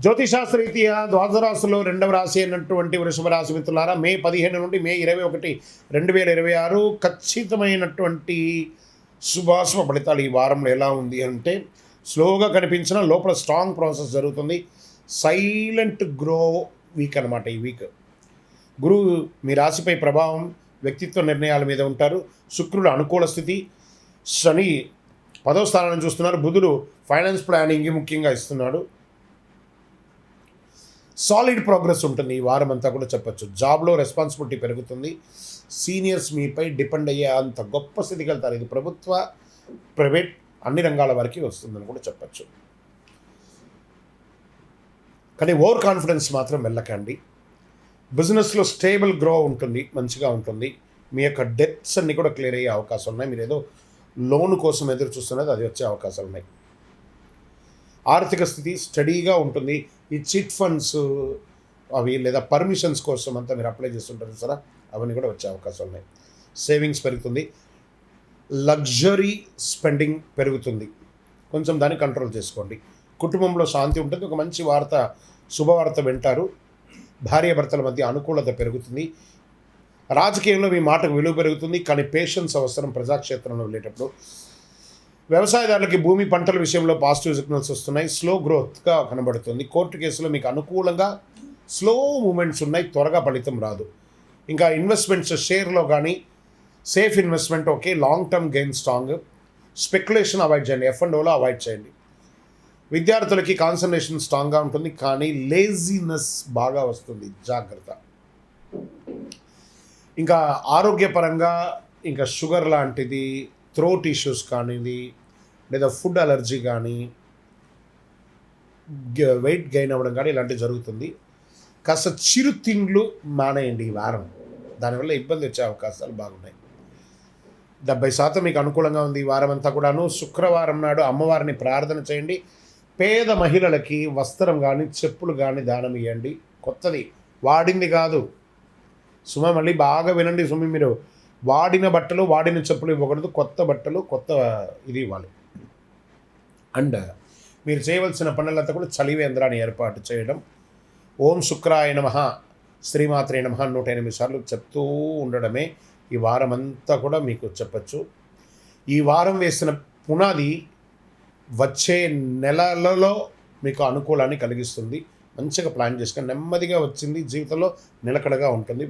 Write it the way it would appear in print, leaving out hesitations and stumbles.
జ్యోతిషాస్త్రరీత్యా ద్వాదశ రాశుల్లో రెండవ రాశి అయినటువంటి వృషభ రాశి మిత్రులారా, మే 15 నుండి మే 21, 2026 ఖచ్చితమైనటువంటి శుభాశుభ ఫలితాలు ఈ వారంలో ఎలా ఉంది అంటే, స్లోగా కనిపించిన లోపల స్ట్రాంగ్ ప్రాసెస్ జరుగుతుంది. సైలెంట్ గ్రో వీక్ అనమాట ఈ వీక్. గురువు మీ రాశిపై ప్రభావం, వ్యక్తిత్వ నిర్ణయాల మీద ఉంటారు. శుక్రుడు అనుకూల స్థితి, శని 10వ స్థానాన్ని చూస్తున్నారు. బుధుడు ఫైనాన్స్ ప్లానింగ్ ముఖ్యంగా ఇస్తున్నాడు. సాలిడ్ ప్రోగ్రెస్ ఉంటుంది ఈ వారం అంతా కూడా చెప్పచ్చు. జాబ్లో రెస్పాన్సిబిలిటీ పెరుగుతుంది. సీనియర్స్ మీపై డిపెండ్ అయ్యే అంత గొప్ప స్థితికి వెళ్తారు. ఇది ప్రభుత్వ, ప్రైవేట్ అన్ని రంగాల వరకు వస్తుందని కూడా చెప్పచ్చు. కానీ ఓవర్ కాన్ఫిడెన్స్ మాత్రం వెళ్ళకండి. బిజినెస్లో స్టేబుల్ గ్రో ఉంటుంది, మంచిగా ఉంటుంది. మీ యొక్క డెట్స్ అన్నీ కూడా క్లియర్ అయ్యే అవకాశాలు ఉన్నాయి. మీరు ఏదో లోన్ కోసం ఎదురు చూస్తున్నది, అది వచ్చే అవకాశాలు ఉన్నాయి. ఆర్థిక స్థితి స్టడీగా ఉంటుంది. ఈ చిట్ ఫండ్స్ అవి లేదా పర్మిషన్స్ కోసం అంతా మీరు అప్లై చేస్తుంటారు సరే, అవన్నీ కూడా వచ్చే అవకాశాలు ఉన్నాయి. సేవింగ్స్ పెరుగుతుంది. లగ్జరీ స్పెండింగ్ పెరుగుతుంది. కొంచెం దాన్ని కంట్రోల్ చేసుకోండి. కుటుంబంలో శాంతి ఉంటుంది. ఒక మంచి వార్త, శుభవార్త వింటారు. భార్యాభర్తల మధ్య అనుకూలత పెరుగుతుంది. రాజకీయంలో మీ మాటకు విలువ పెరుగుతుంది. కానీ పేషెన్స్ అవసరం ప్రజాక్షేత్రంలో వెళ్ళేటప్పుడు. వ్యవసాయదారులకి భూమి పంటల విషయంలో పాజిటివ్ సిగ్నల్స్ వస్తున్నాయి. స్లో గ్రోత్గా కనబడుతుంది. కోర్టు కేసులో మీకు అనుకూలంగా స్లో మూమెంట్స్ ఉన్నాయి. త్వరగా ఫలితం రాదు. ఇంకా ఇన్వెస్ట్మెంట్స్ షేర్లో కానీ safe investment okay. Long term gain strong. Speculation avoid చేయండి. F&Oలో అవాయిడ్ చేయండి. విద్యార్థులకి కాన్సన్ట్రేషన్ స్ట్రాంగ్గా ఉంటుంది. కానీ లేజీనెస్ బాగా వస్తుంది, జాగ్రత్త. ఇంకా ఆరోగ్యపరంగా ఇంకా షుగర్ లాంటిది, థ్రోట్ ఇష్యూస్ కానిది, లేదా ఫుడ్ అలర్జీ కానీ, వెయిట్ గెయిన్ అవ్వడం కానీ ఇలాంటివి జరుగుతుంది. కాస్త చిరు తిండ్లు మానేయండి ఈ వారం. దానివల్ల ఇబ్బంది వచ్చే అవకాశాలు బాగున్నాయి. 70% మీకు అనుకూలంగా ఉంది ఈ వారం అంతా కూడాను. శుక్రవారం నాడు అమ్మవారిని ప్రార్థన చేయండి. పేద మహిళలకి వస్త్రం కానీ చెప్పులు కానీ దానం ఇవ్వండి. కొత్తది, వాడింది కాదు సుమ. మళ్ళీ బాగా వినండి సుమి, మీరు వాడిన బట్టలు, వాడిన చెప్పులు ఇవ్వకూడదు. కొత్త బట్టలు, కొత్త ఇది ఇవ్వాలి. అండ్ మీరు చేయవలసిన పనులంతా కూడా చలివేంద్రాన్ని ఏర్పాటు చేయడం. ఓం శుక్రాయ నమః, శ్రీమాత్రే నమః 108 సార్లు చెప్తూ ఉండడమే ఈ వారం అంతా కూడా మీకు చెప్పచ్చు. ఈ వారం వేసిన పునాది వచ్చే నెలలలో మీకు అనుకూలాన్ని కలిగిస్తుంది. మంచిగా ప్లాన్ చేసుకొని నెమ్మదిగా వచ్చింది, జీవితంలో నిలకడగా ఉంటుంది.